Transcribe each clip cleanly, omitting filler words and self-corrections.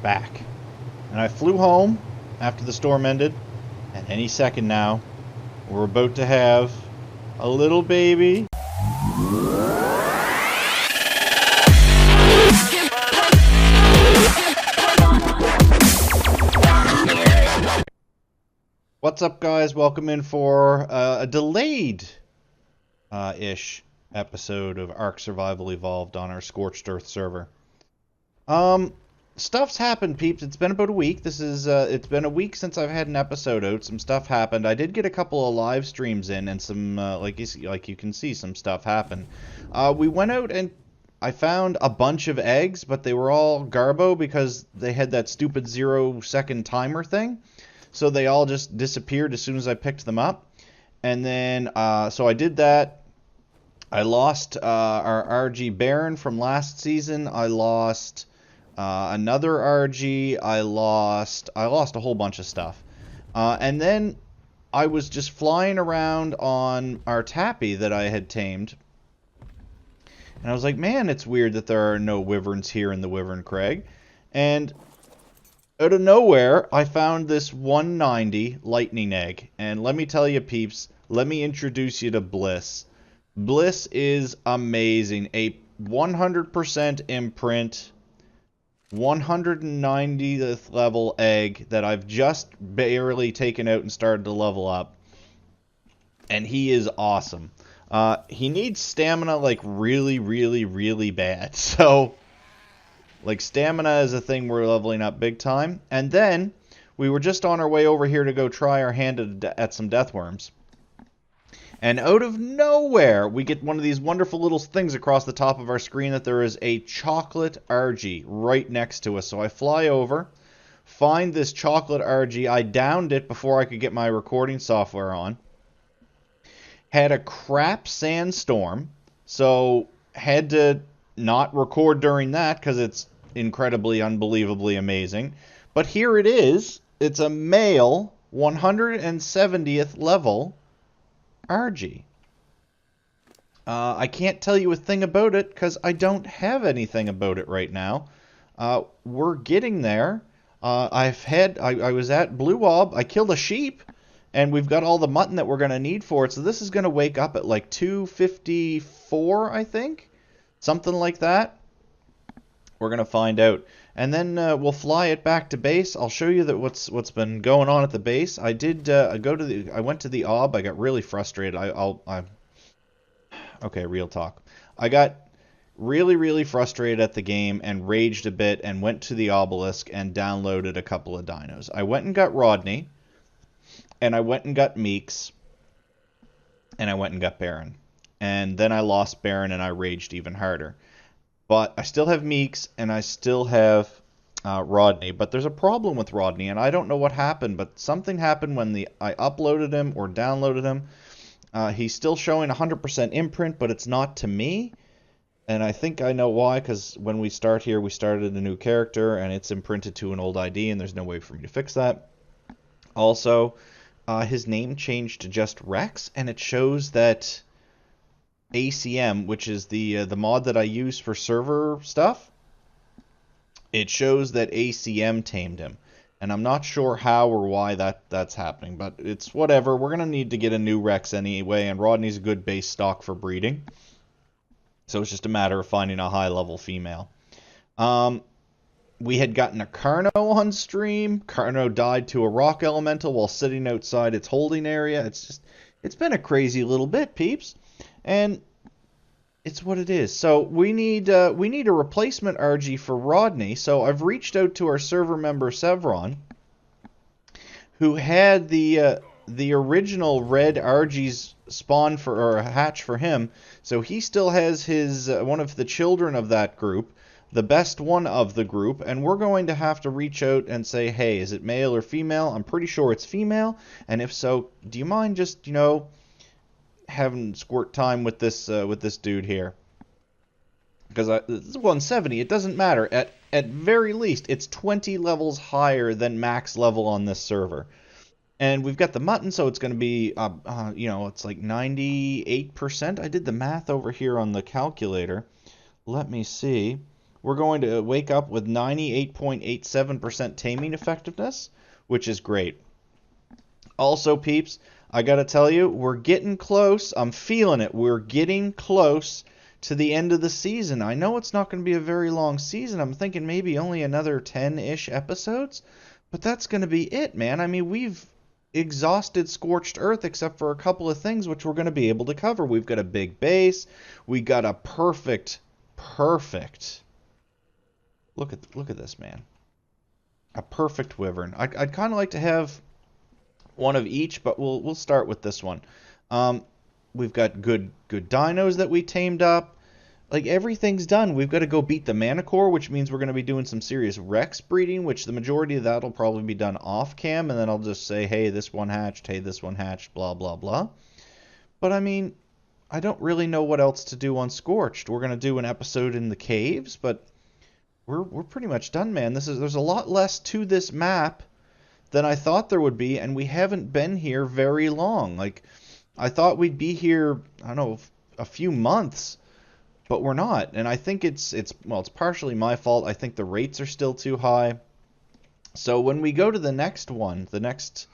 back. And I flew home after the storm ended, and any second now, we're about to have a little baby. What's up, guys? Welcome in for a delayed ish episode of ARK Survival Evolved on our Scorched Earth server. Stuff's happened, peeps. It's been about a week. It's been a week since I've had an episode out. Some stuff happened. I did get a couple of live streams in, and some like you can see, some stuff happened. We went out and I found a bunch of eggs, but they were all garbo because they had that stupid 0-second timer thing. So they all just disappeared as soon as I picked them up. And then, so I did that. I lost our RG Baron from last season. I lost another RG. I lost a whole bunch of stuff. And then I was just flying around on our Tappy that I had tamed. And I was like, man, it's weird that there are no wyverns here in the Wyvern Crag. And out of nowhere, I found this 190 lightning egg. And let me tell you, peeps, let me introduce you to Bliss. Bliss is amazing. A 100% imprint, 190th level egg that I've just barely taken out and started to level up. And he is awesome. He needs stamina like really, really, really bad. So like, stamina is a thing we're leveling up big time. And then, we were just on our way over here to go try our hand at some deathworms. And out of nowhere, we get one of these wonderful little things across the top of our screen that there is a chocolate RG right next to us. So I fly over, find this chocolate RG. I downed it before I could get my recording software on. Had a crap sandstorm, so had to not record during that because it's incredibly, unbelievably amazing. But here it is. It's a male 170th level RG. I can't tell you a thing about it because I don't have anything about it right now. We're getting there. I was at Blue Wob. I killed a sheep, and we've got all the mutton that we're going to need for it. So this is going to wake up at like 2:54, I think. Something like that. We're going to find out. And then we'll fly it back to base. I'll show you that what's been going on at the base. I did I went to the OB. I got really frustrated. Okay, real talk. I got really, really frustrated at the game and raged a bit and went to the obelisk and downloaded a couple of dinos. I went and got Rodney, and I went and got Meeks, and I went and got Baron. And then I lost Baron and I raged even harder. But I still have Meeks and I still have Rodney. But there's a problem with Rodney, and I don't know what happened, but something happened when I uploaded him or downloaded him. He's still showing 100% imprint, but it's not to me. And I think I know why, because when we start here, we started a new character and it's imprinted to an old ID, and there's no way for me to fix that. Also, his name changed to just Rex, and it shows that ACM, which is the mod that I use for server stuff, it shows that ACM tamed him. And I'm not sure how or why that's happening, but it's whatever. We're going to need to get a new Rex anyway, and Rodney's a good base stock for breeding. So it's just a matter of finding a high-level female. We had gotten a Carno on stream. Carno died to a rock elemental while sitting outside its holding area. It's been a crazy little bit, peeps. And it's what it is. So we need a replacement RG for Rodney. So I've reached out to our server member Sevron, who had the original red RGs spawn or hatch for him. So he still has his one of the children of that group, the best one of the group, and we're going to have to reach out and say, hey, is it male or female? I'm pretty sure it's female, and if so, do you mind just, having squirt time with this dude here? Because this is 170, it doesn't matter. At very least, it's 20 levels higher than max level on this server. And we've got the mutton, so it's going to be, it's like 98%. I did the math over here on the calculator. Let me see. we're going to wake up with 98.87% taming effectiveness, which is great. Also, peeps, I gotta tell you, we're getting close. I'm feeling it. We're getting close to the end of the season. I know it's not going to be a very long season. I'm thinking maybe only another 10-ish episodes, but that's going to be it, man. I mean, we've exhausted Scorched Earth except for a couple of things which we're going to be able to cover. We've got a big base. We got a perfect. Look at this, man. A perfect wyvern. I'd kind of like to have one of each, but we'll start with this one. We've got good dinos that we tamed up. Like, everything's done. We've got to go beat the Manicore, which means we're going to be doing some serious Rex breeding, which the majority of that will probably be done off cam, and then I'll just say, hey, this one hatched, hey, this one hatched, blah, blah, blah. But, I mean, I don't really know what else to do on Scorched. We're going to do an episode in the caves, but we're pretty much done, man. There's a lot less to this map than I thought there would be, and we haven't been here very long. Like, I thought we'd be here, I don't know, a few months, but we're not. And I think it's partially my fault. I think the rates are still too high. So when we go to the next one, the next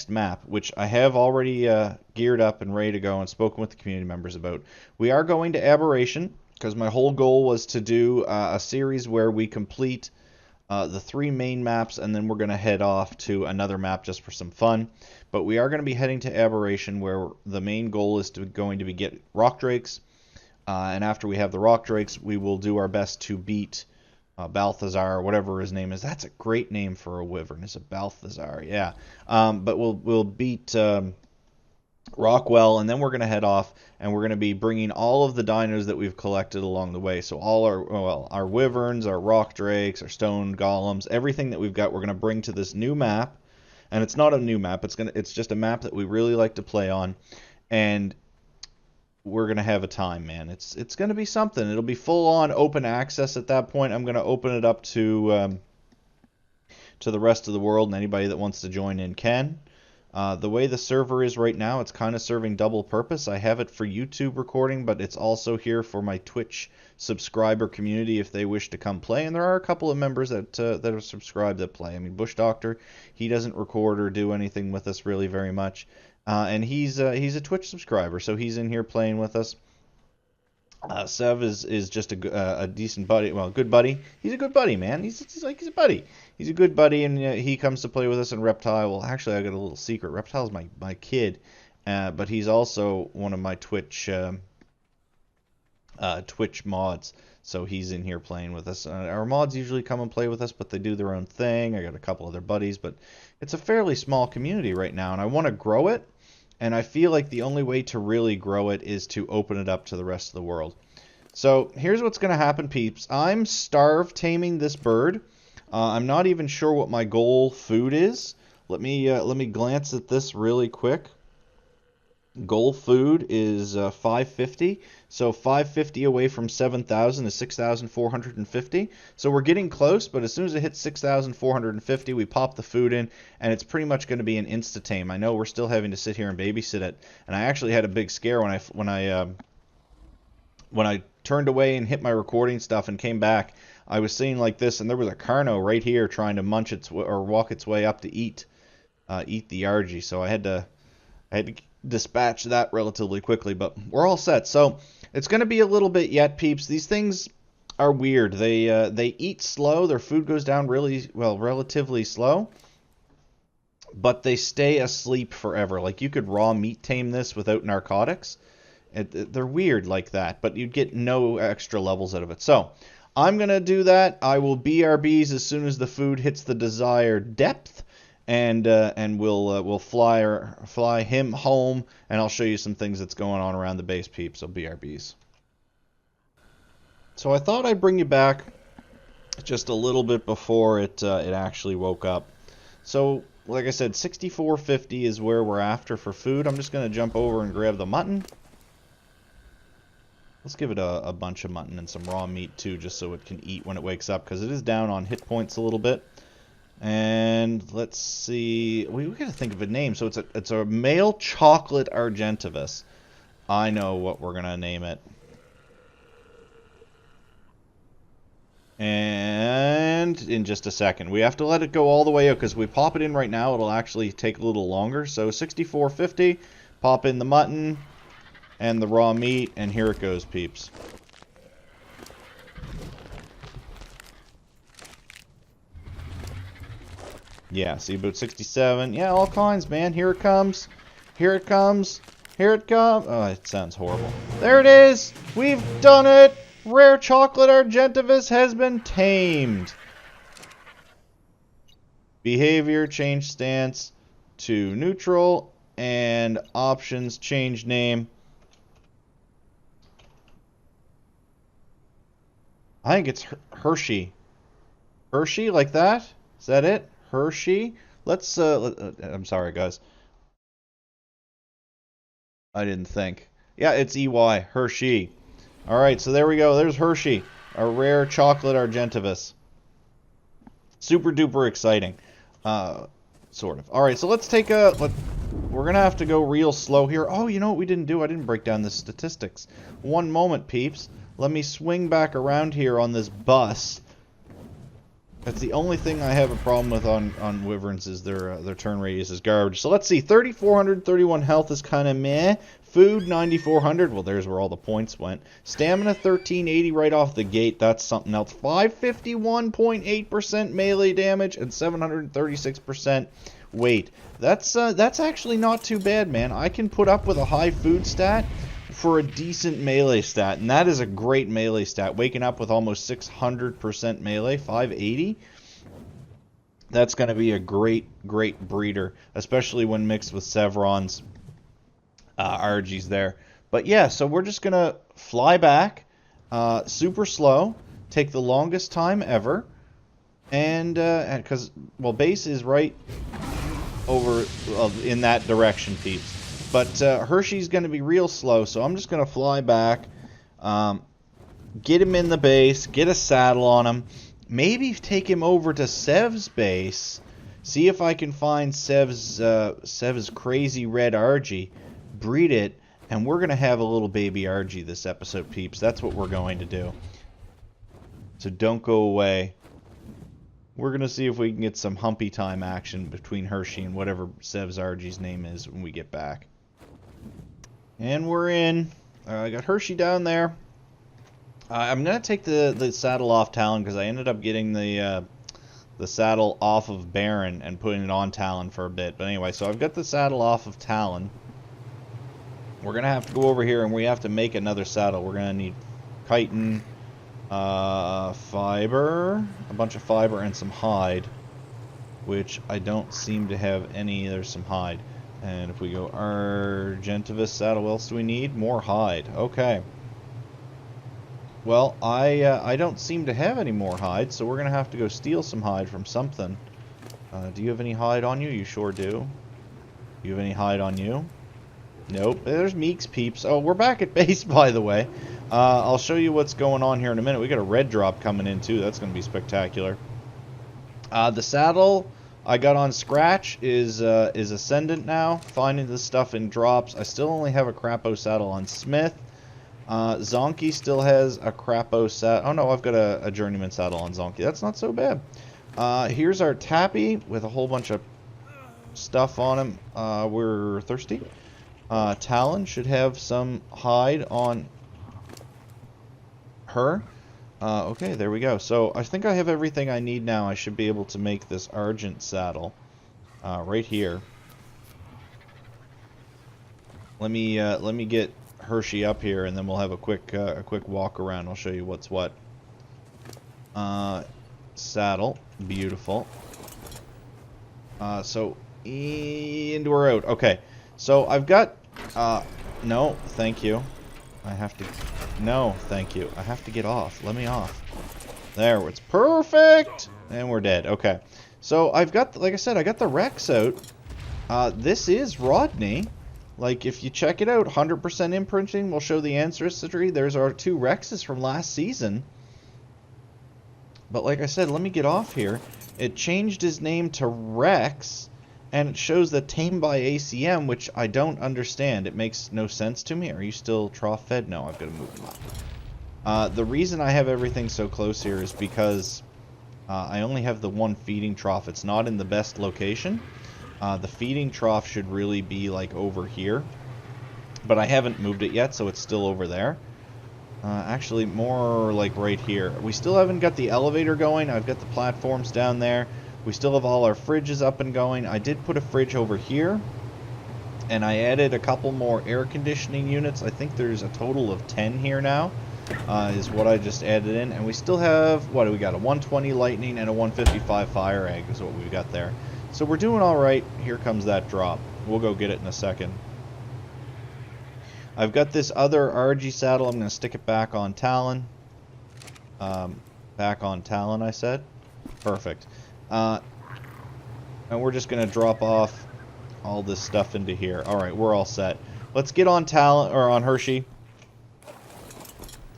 map, which I have already geared up and ready to go and spoken with the community members about, we are going to Aberration, because my whole goal was to do a series where we complete the 3 main maps, and then we're going to head off to another map just for some fun. But we are going to be heading to Aberration, where the main goal is going to be get rock drakes. And after we have the rock drakes, we will do our best to beat Balthazar, whatever his name is. That's a great name for a wyvern. It's a Balthazar, yeah. But we'll beat Rockwell, and then we're going to head off, and we're going to be bringing all of the dinos that we've collected along the way. So all our wyverns, our rock drakes, our stone golems, everything that we've got, we're going to bring to this new map. And it's not a new map. It's just a map that we really like to play on, and we're going to have a time, man. It's going to be something. It'll be full-on open access at that point. I'm going to open it up to the rest of the world, and anybody that wants to join in can. The way the server is right now, it's kind of serving double purpose. I have it for YouTube recording, but it's also here for my Twitch subscriber community if they wish to come play. And there are a couple of members that are subscribed that play. I mean, Bush Doctor, he doesn't record or do anything with us really very much. And he's a Twitch subscriber, so he's in here playing with us. Sev is just a decent buddy, well, good buddy. He's a good buddy, man. He's a buddy. He's a good buddy, and he comes to play with us. And Reptile, well, actually, I got a little secret. Reptile's my kid, but he's also one of my Twitch mods. So he's in here playing with us. Our mods usually come and play with us, but they do their own thing. I got a couple other buddies, but it's a fairly small community right now, and I want to grow it. And I feel like the only way to really grow it is to open it up to the rest of the world. So here's what's going to happen, peeps. I'm starved taming this bird. I'm not even sure what my goal food is. Let me glance at this really quick. Goal food is 550. So 550 away from 7,000 is 6,450. So we're getting close, but as soon as it hits 6,450, we pop the food in, and it's pretty much going to be an insta-tame. I know we're still having to sit here and babysit it, and I actually had a big scare when I turned away and hit my recording stuff and came back. I was seeing like this, and there was a Carno right here trying to munch or walk its way up to eat the Argy. So I had to dispatch that relatively quickly, but we're all set. So it's going to be a little bit yet, peeps. These things are weird. They eat slow. Their food goes down relatively slow, but they stay asleep forever. Like, you could raw meat tame this without narcotics. They're weird like that, but you'd get no extra levels out of it. So I'm going to do that. I will BRBs as soon as the food hits the desired depth. And we'll fly him home, and I'll show you some things that's going on around the base, peeps. So BRBs. So I thought I'd bring you back just a little bit before it actually woke up. So like I said, 6450 is where we're after for food. I'm just gonna jump over and grab the mutton. Let's give it a bunch of mutton and some raw meat too, just so it can eat when it wakes up, because it is down on hit points a little bit. And let's see, we gotta think of a name. So it's a male chocolate Argentivus. I know what we're gonna name it. And in just a second. We have to let it go all the way out, because we pop it in right now, it'll actually take a little longer. So 64.50, pop in the mutton and the raw meat, and here it goes, peeps. Yeah, see, about 67. Yeah, all kinds, man. Here it comes. Here it comes. Here it comes. Oh, it sounds horrible. There it is. We've done it. Rare chocolate argentivus has been tamed. Behavior, change stance to neutral, and options, change name. I think it's Hershey. Hershey, like that? Is that it? Hershey? Let's, I'm sorry, guys. I didn't think. Yeah, it's EY. Hershey. Alright, so there we go. There's Hershey. A rare chocolate argentivus. Super duper exciting. Sort of. Alright, so let's take a... we're going to have to go real slow here. Oh, you know what we didn't do? I didn't break down the statistics. One moment, peeps. Let me swing back around here on this bus. That's the only thing I have a problem with on wyverns, is their turn radius is garbage. So let's see, 3,431 health is kind of meh. Food, 9,400. Well, there's where all the points went. Stamina, 1,380 right off the gate. That's something else. 551.8% melee damage and 736% weight. That's actually not too bad, man. I can put up with a high food stat for a decent melee stat, and that is a great melee stat. Waking up with almost 600% melee, 580. That's going to be a great breeder, especially when mixed with Sevron's RGs there. But yeah, so we're just going to fly back, super slow, take the longest time ever, and because, well, base is right over in that direction, peeps. But Hershey's going to be real slow, so I'm just going to fly back, get him in the base, get a saddle on him, maybe take him over to Sev's base, see if I can find Sev's crazy red RG, breed it, and we're going to have a little baby RG this episode, peeps. That's what we're going to do. So don't go away. We're going to see if we can get some humpy time action between Hershey and whatever Sev's RG's name is when we get back. And we're in. I got Hershey down there. I'm going to take the saddle off Talon, because I ended up getting the saddle off of Baron and putting it on Talon for a bit. But anyway, so I've got the saddle off of Talon. We're going to have to go over here and we have to make another saddle. We're going to need chitin, fiber, a bunch of fiber, and some hide, which I don't seem to have any. There's some hide. And if we go argentivus saddle, what else do we need? More hide. Okay. Well, I don't seem to have any more hide, so we're going to have to go steal some hide from something. Do you have any hide on you? You sure do. You have any hide on you? Nope. There's Meek's peeps. Oh, we're back at base, by the way. I'll show you what's going on here in a minute. We got a red drop coming in, too. That's going to be spectacular. The saddle I got on Scratch is Ascendant now. Finding this stuff in drops. I still only have a Crapo saddle on Smith. Zonky still has a Crapo saddle. Oh no, I've got a Journeyman saddle on Zonky. That's not so bad. Here's our Tappy with a whole bunch of stuff on him. We're thirsty. Talon should have some hide on her. Okay, there we go. So I think I have everything I need now. I should be able to make this Argent saddle right here. Let me get Hershey up here, and then we'll have a quick walk around. I'll show you what's what. Saddle, beautiful. So into or out. Okay, so I've got. No, thank you. I have to. No, thank you. I have to get off. Let me off. There, it's perfect! And we're dead. Okay. So I've got, like I said, I got the Rex out. This is Rodney. Like, if you check it out, 100% imprinting will show the ancestry. There's our 2 Rexes from last season. But like I said, let me get off here. It changed his name to Rex, and it shows the tamed by ACM, which I don't understand. It makes no sense to me. Are you still trough fed? No, I've got to move him up. The reason I have everything so close here is because I only have the one feeding trough. It's not in the best location. The feeding trough should really be like over here. But I haven't moved it yet, so it's still over there. Actually, more like right here. We still haven't got the elevator going. I've got the platforms down there. We still have all our fridges up and going. I did put a fridge over here. And I added a couple more air conditioning units. I think there's a total of 10 here now. Is what I just added in. And we still have, what do we got? A 120 lightning and a 155 fire egg is what we've got there. So we're doing alright. Here comes that drop. We'll go get it in a second. I've got this other RG saddle. I'm going to stick it back on Talon. Back on Talon, I said. Perfect. And we're just going to drop off all this stuff into here. Alright, we're all set. Let's get on Talon, or on Hershey.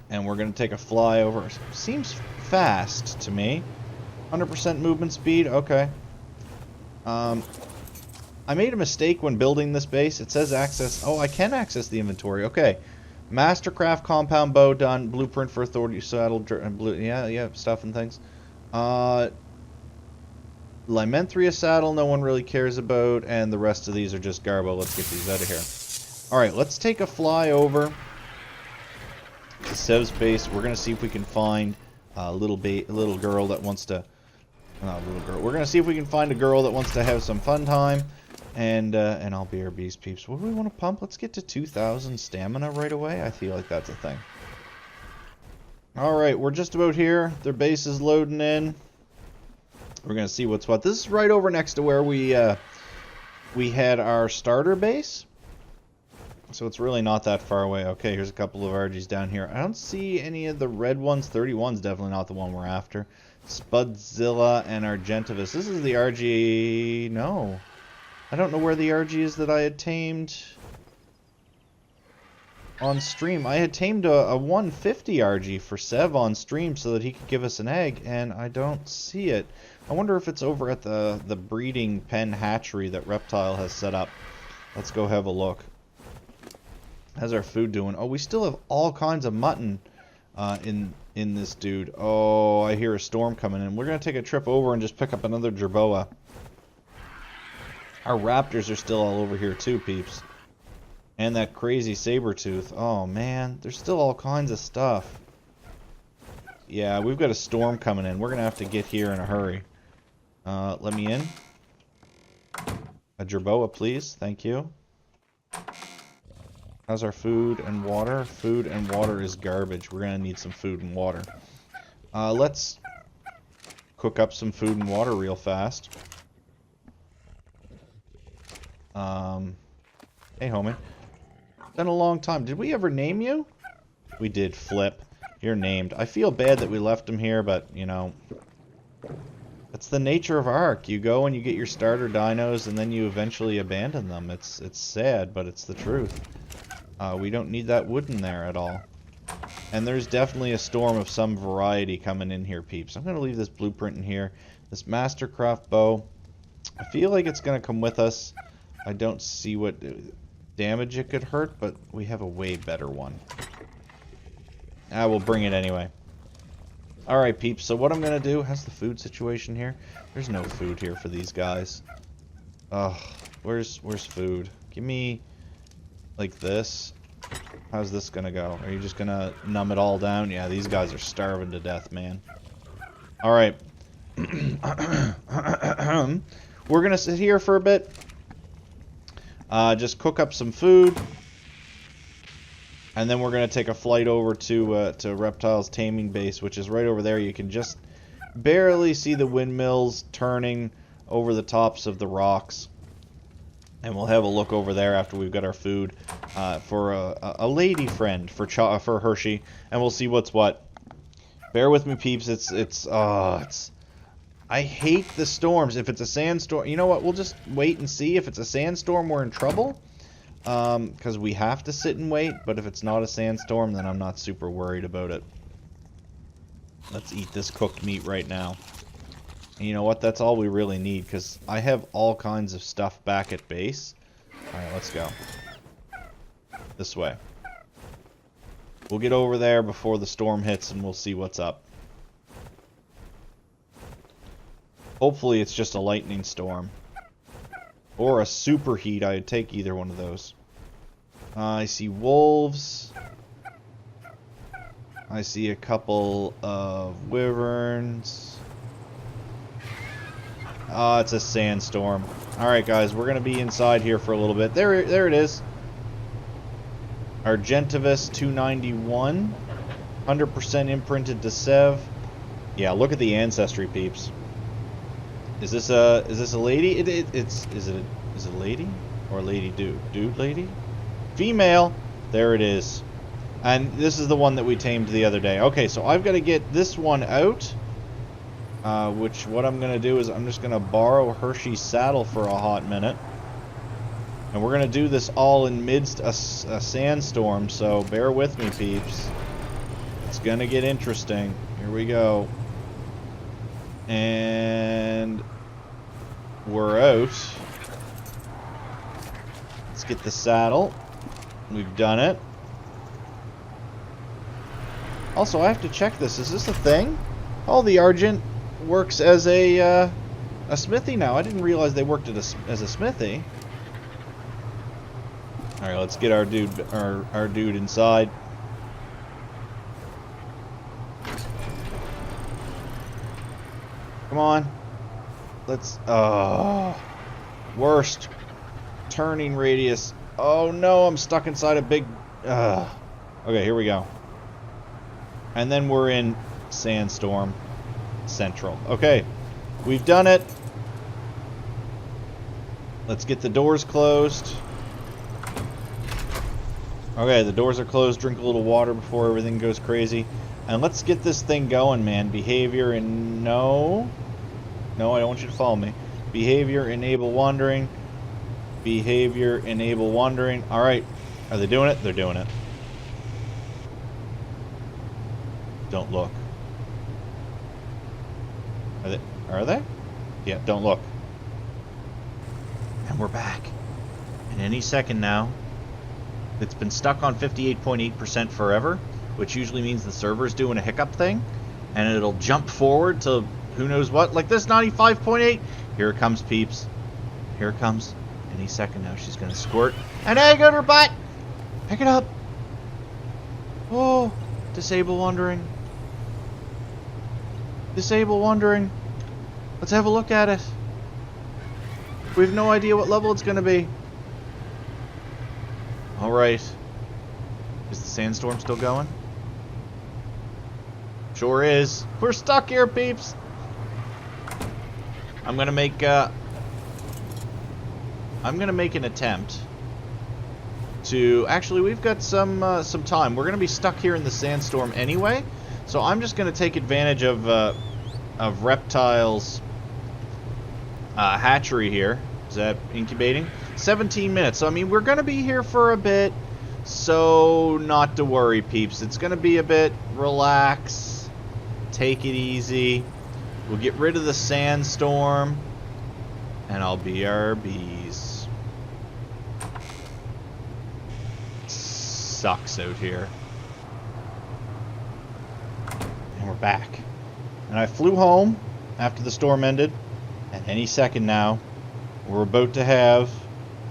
And we're going to take a flyover. Seems fast to me. 100% movement speed. Okay. I made a mistake when building this base. It says access. Oh, I can access the inventory. Okay. Mastercraft compound bow done. Blueprint for authority saddle. Yeah, stuff and things. Lymenthria saddle, no one really cares about. And the rest of these are just garbo. Let's get these out of here. Alright, let's take a flyover to Sev's base. We're going to see if we can find a little girl that wants to... Not a little girl. We're going to see if we can find a girl that wants to have some fun time. And I'll be our beast peeps. What do we want to pump? Let's get to 2,000 stamina right away. I feel like that's a thing. Alright, we're just about here. Their base is loading in. We're going to see what's what. This is right over next to where we had our starter base. So it's really not that far away. Okay, here's a couple of RGs down here. I don't see any of the red ones. 31's definitely not the one we're after. Spudzilla and Argentavis. This is the RG... No. I don't know where the RG is that I had tamed on stream. I had tamed a 150 RG for Sev on stream so that he could give us an egg, and I don't see it. I wonder if it's over at the breeding pen hatchery that Reptile has set up. Let's go have a look. How's our food doing? Oh, we still have all kinds of mutton in this dude. Oh, I hear a storm coming in. We're going to take a trip over and just pick up another jerboa. Our raptors are still all over here too, peeps. And that crazy saber tooth. Oh, man. There's still all kinds of stuff. Yeah, we've got a storm coming in. We're going to have to get here in a hurry. Let me in. A jerboa, please. Thank you. How's our food and water? Food and water is garbage. We're going to need some food and water. Let's cook up some food and water real fast. Hey, homie. It's been a long time. Did we ever name you? We did, Flip. You're named. I feel bad that we left him here, but, you know... That's the nature of ARK. You go and you get your starter dinos, and then you eventually abandon them. It's sad, but it's the truth. We don't need that wood in there at all. And there's definitely a storm of some variety coming in here, peeps. I'm going to leave this blueprint in here. This Mastercraft bow. I feel like it's going to come with us. I don't see what damage it could hurt, but we have a way better one. We'll bring it anyway. Alright, peeps, so what I'm going to do... How's the food situation here? There's no food here for these guys. Ugh, where's food? Give me... like this. How's this going to go? Are you just going to numb it all down? Yeah, these guys are starving to death, man. Alright. We're going to sit here for a bit. Just cook up some food. And then we're going to take a flight over to Reptile's taming base, which is right over there. You can just barely see the windmills turning over the tops of the rocks. And we'll have a look over there after we've got our food for a lady friend for Hershey. And we'll see what's what. Bear with me, peeps. I hate the storms. If it's a sandstorm... You know what? We'll just wait and see. If it's a sandstorm, we're in trouble. Because we have to sit and wait, but if it's not a sandstorm, then I'm not super worried about it. Let's eat this cooked meat right now. And you know what? That's all we really need, because I have all kinds of stuff back at base. Alright, let's go. This way. We'll get over there before the storm hits and we'll see what's up. Hopefully it's just a lightning storm. Or a superheat. I'd take either one of those. I see wolves. I see a couple of wyverns. It's a sandstorm. Alright guys, we're going to be inside here for a little bit. There it is. Argentavis 291. 100% imprinted to Sev. Yeah, look at the ancestry, peeps. Is this a lady? Is it a lady? Or a lady dude? Dude lady? Female. There it is. And this is the one that we tamed the other day. Okay, so I've got to get this one out. Which, what I'm going to do is I'm just going to borrow Hershey's saddle for a hot minute. And we're going to do this all in midst a sandstorm, so bear with me, peeps. It's going to get interesting. Here we go. And we're out. Let's get the saddle. We've done it. Also, I have to check this. Is this a thing? Oh, the Argent works as a smithy now. I didn't realize they worked as a smithy. All right, let's get our dude inside. Come on. Let's. Worst turning radius. Oh no, I'm stuck inside a big. Okay, here we go. And then we're in Sandstorm Central. Okay, we've done it. Let's get the doors closed. Okay, the doors are closed. Drink a little water before everything goes crazy. And let's get this thing going, man. Behavior and no, I don't want you to follow me. Behavior, enable wandering. Behavior, enable wandering. All right, are they doing it? They're doing it. Don't look. Are they? Yeah, don't look. And we're back. And any second now. It's been stuck on 58.8% forever, which usually means the server's doing a hiccup thing, and it'll jump forward to who knows what, like this 95.8. Here it comes, peeps. Here it comes. Any second now, she's gonna squirt an egg on her butt. Pick it up. Oh, disable wandering. Disable wandering. Let's have a look at it. We have no idea what level it's gonna be. Alright. Is the sandstorm still going? Sure is. We're stuck here, peeps. I'm gonna make an attempt to actually we've got some time. We're gonna be stuck here in the sandstorm anyway, so I'm just gonna take advantage of Reptile's hatchery here. Is that incubating? 17 minutes. So, I mean, we're going to be here for a bit, so not to worry, peeps. It's going to be a bit relax, take it easy. We'll get rid of the sandstorm, and I'll BRBs. Sucks out here. And we're back. And I flew home after the storm ended, and any second now, we're about to have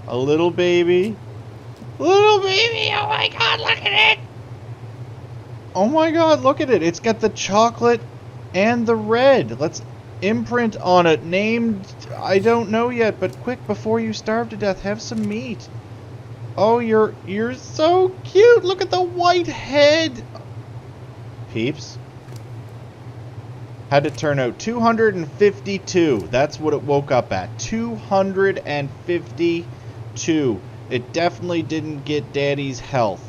a little baby. Little baby! Oh my god, look at it! Oh my god, look at it! It's got the chocolate and the red. Let's imprint on it. Named, I don't know yet, but quick, before you starve to death, have some meat. Oh, you're so cute! Look at the white head! Peeps. Had to turn out 252. That's what it woke up at. 252. It definitely didn't get Daddy's health.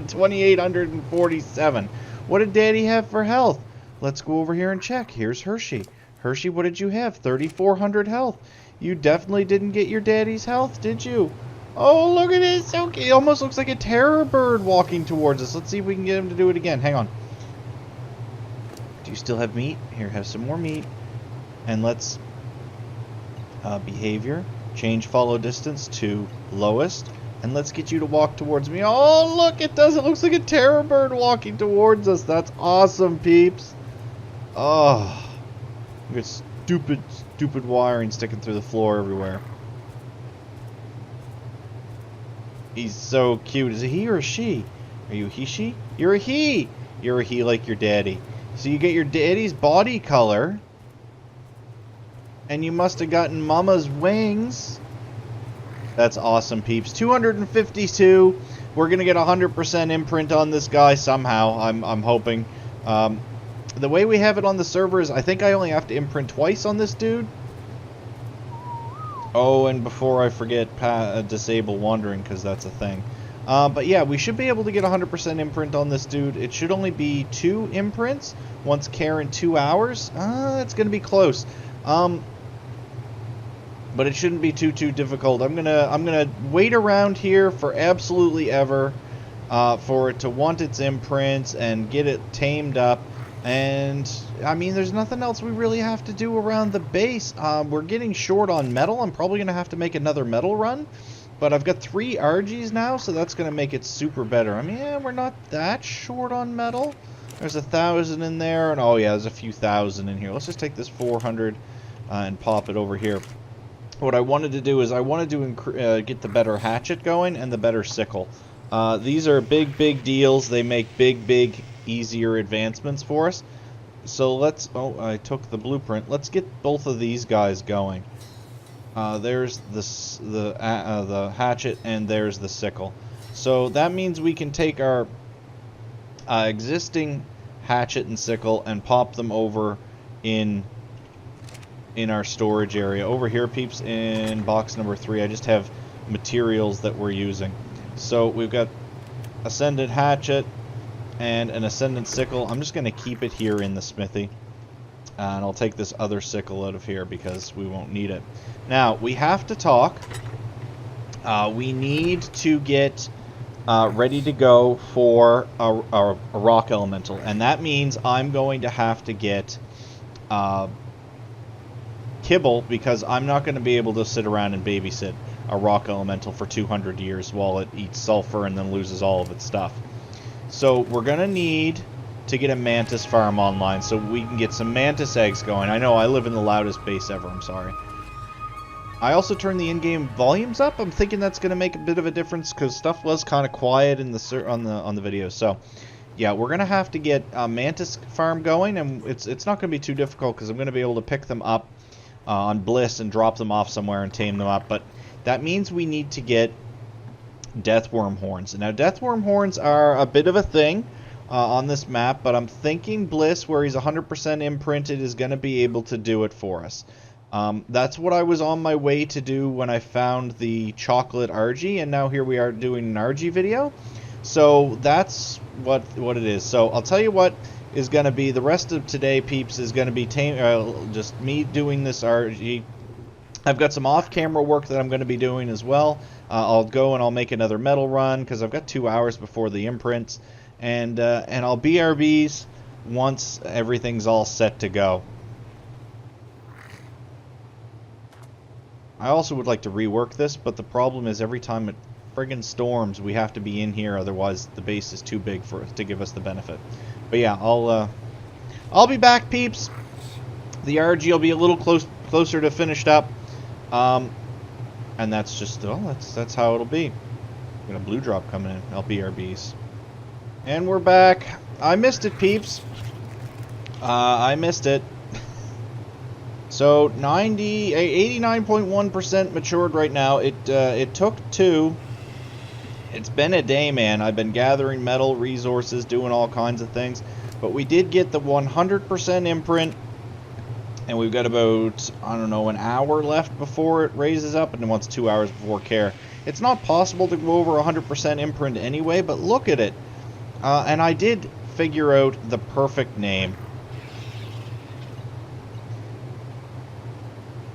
2,847. What did Daddy have for health? Let's go over here and check. Here's Hershey. Hershey, what did you have? 3,400 health. You definitely didn't get your Daddy's health, did you? Oh, look at it. So it almost looks like a terror bird walking towards us. Let's see if we can get him to do it again. Hang on. Do you still have meat? Here, have some more meat. And let's behavior. Change follow distance to lowest. And let's get you to walk towards me. Oh, look, it does. It looks like a terror bird walking towards us. That's awesome, peeps. Oh, look at stupid wiring sticking through the floor everywhere. He's so cute. Is it he or a she? Are you he, she? You're a he. You're a he like your daddy. So you get your daddy's body color. And you must have gotten mama's wings. That's awesome, peeps. 252. We're going to get 100% imprint on this guy somehow, I'm hoping. The way we have it on the server is I think I only have to imprint twice on this dude. Oh, and before I forget, disable wandering, because that's a thing. But yeah, we should be able to get 100% imprint on this dude. It should only be 2 imprints. Once care in 2 hours. It's going to be close. But it shouldn't be too difficult. I'm gonna wait around here for absolutely ever for it to want its imprints and get it tamed up. And I mean, there's nothing else we really have to do around the base. We're getting short on metal. I'm probably gonna have to make another metal run. But I've got 3 RGs now, so that's gonna make it super better. I mean, yeah, we're not that short on metal. There's 1,000 in there, and oh yeah, there's a few thousand in here. Let's just take this 400 and pop it over here. What I wanted to do is I wanted to get the better hatchet going and the better sickle. These are big deals. They make big, easier advancements for us. So let's... Oh, I took the blueprint. Let's get both of these guys going. There's the hatchet and there's the sickle. So that means we can take our existing hatchet and sickle and pop them over in our storage area. Over here, peeps, in box number 3, I just have materials that we're using. So we've got ascendant hatchet and an ascendant sickle. I'm just going to keep it here in the smithy. And I'll take this other sickle out of here because we won't need it. Now, we have to talk. We need to get ready to go for a rock elemental. And that means I'm going to have to get... kibble, because I'm not going to be able to sit around and babysit a rock elemental for 200 years while it eats sulfur and then loses all of its stuff. So we're going to need to get a mantis farm online so we can get some mantis eggs going. I know I live in the loudest base ever, I'm sorry. I also turned the in-game volumes up. I'm thinking that's going to make a bit of a difference because stuff was kind of quiet in the on the video. So yeah, we're going to have to get a mantis farm going, and it's not going to be too difficult because I'm going to be able to pick them up on Bliss and drop them off somewhere and tame them up. But that means we need to get deathworm horns. Now, deathworm horns are a bit of a thing on this map, but I'm thinking Bliss, where he's 100% imprinted, is going to be able to do it for us. That's what I was on my way to do when I found the chocolate RG, and now here we are doing an RG video. So that's what it is. So I'll tell you what is going to be the rest of today, peeps, is going to be just me doing this RG. I've got some off-camera work that I'm going to be doing as well. I'll go and I'll make another metal run because I've got 2 hours before the imprints, and I'll BRBs once everything's all set to go. I also would like to rework this, but the problem is every time it friggin' storms, we have to be in here, otherwise the base is too big for to give us the benefit. But yeah, I'll be back, peeps. The RG will be a little closer to finished up, and that's just that's how it'll be. Got a blue drop coming in. LBRBs, and we're back. I missed it, peeps. I missed it. So 89.1% matured right now. It took 2. It's been a day, man. I've been gathering metal resources, doing all kinds of things. But we did get the 100% imprint. And we've got about, I don't know, an hour left before it raises up. And then once 2 hours before care. It's not possible to go over 100% imprint anyway, but look at it. And I did figure out the perfect name.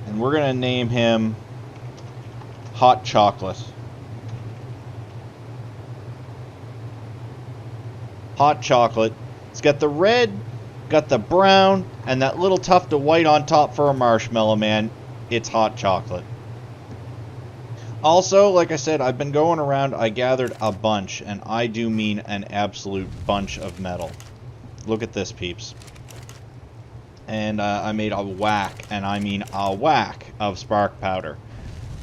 And we're going to name him Hot Chocolate. Hot chocolate. It's got the red, got the brown, and that little tuft of white on top for a marshmallow, man. It's hot chocolate. Also, like I said, I've been going around, I gathered a bunch, and I do mean an absolute bunch of metal. Look at this, peeps. And I made a whack, and I mean a whack of spark powder.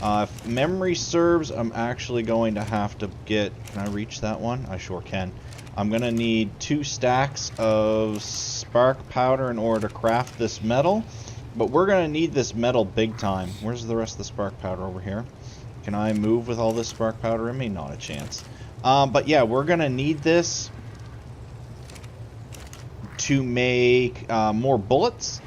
If memory serves, I'm actually going to have to get... Can I reach that one? I sure can. I'm going to need 2 stacks of spark powder in order to craft this metal. But we're going to need this metal big time. Where's the rest of the spark powder over here? Can I move with all this spark powder in me? Not a chance. But yeah, we're going to need this to make more bullets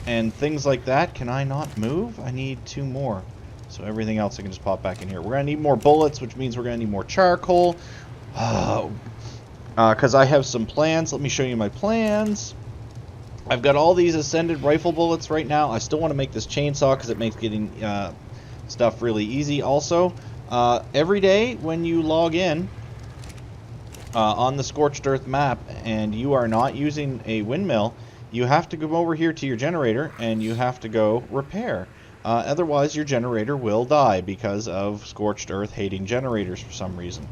and things like that. Can I not move? I need 2 more. So everything else I can just pop back in here. We're going to need more bullets, which means we're going to need more charcoal. Because I have some plans. Let me show you my plans. I've got all these ascended rifle bullets right now. I still want to make this chainsaw because it makes getting stuff really easy. Also, every day when you log in on the Scorched Earth map and you are not using a windmill, you have to go over here to your generator and you have to go repair. Otherwise, your generator will die because of Scorched Earth hating generators for some reason.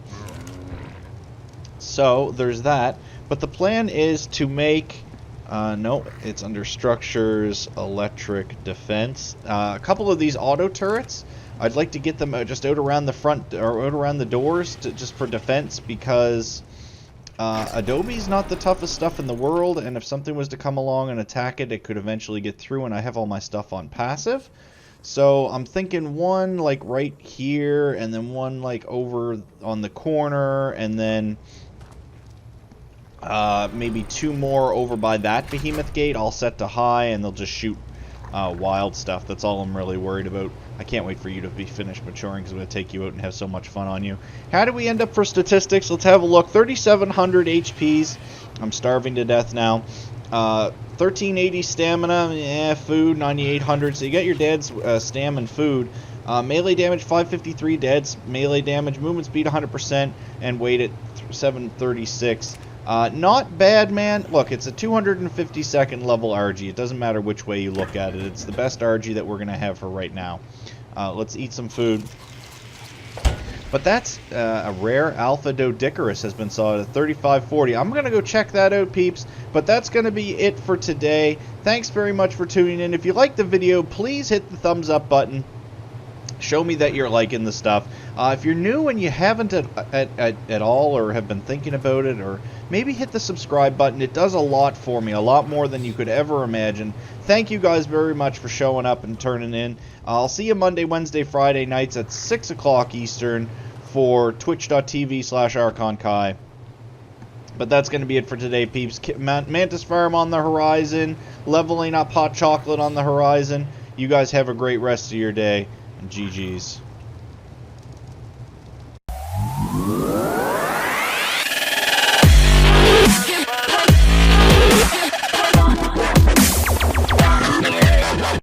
So, there's that. But the plan is to make... no, it's under structures, electric, defense. A couple of these auto turrets, I'd like to get them just out around the front, or out around the doors, just for defense, because Adobe's not the toughest stuff in the world, and if something was to come along and attack it, it could eventually get through, and I have all my stuff on passive. So I'm thinking one like right here, and then one like over on the corner, and then maybe 2 more over by that behemoth gate, all set to high, and they'll just shoot wild stuff. That's all I'm really worried about. I can't wait for you to be finished maturing, because I'm going to take you out and have so much fun on you. How do we end up for statistics? Let's have a look. 3,700 HPs. I'm starving to death now. 1380 stamina, food 9800. So you got your deads, stam and food. Melee damage 553 deads, melee damage, movement speed 100%, and weight at 736. Not bad, man. Look, it's a 252nd level RG. It doesn't matter which way you look at it. It's the best RG that we're going to have for right now. Let's eat some food. But that's a rare Alpha Doedicurus has been saw at 3540. I'm going to go check that out, peeps. But that's going to be it for today. Thanks very much for tuning in. If you liked the video, please hit the thumbs up button. Show me that you're liking the stuff. If you're new and you haven't at all, or have been thinking about it, or maybe hit the subscribe button. It does a lot for me, a lot more than you could ever imagine. Thank you guys very much for showing up and turning in. I'll see you Monday, Wednesday, Friday nights at 6 o'clock Eastern for twitch.tv/ArkonKai. But that's going to be it for today, peeps. Mantis Farm on the horizon, leveling up hot chocolate on the horizon. You guys have a great rest of your day. GG's.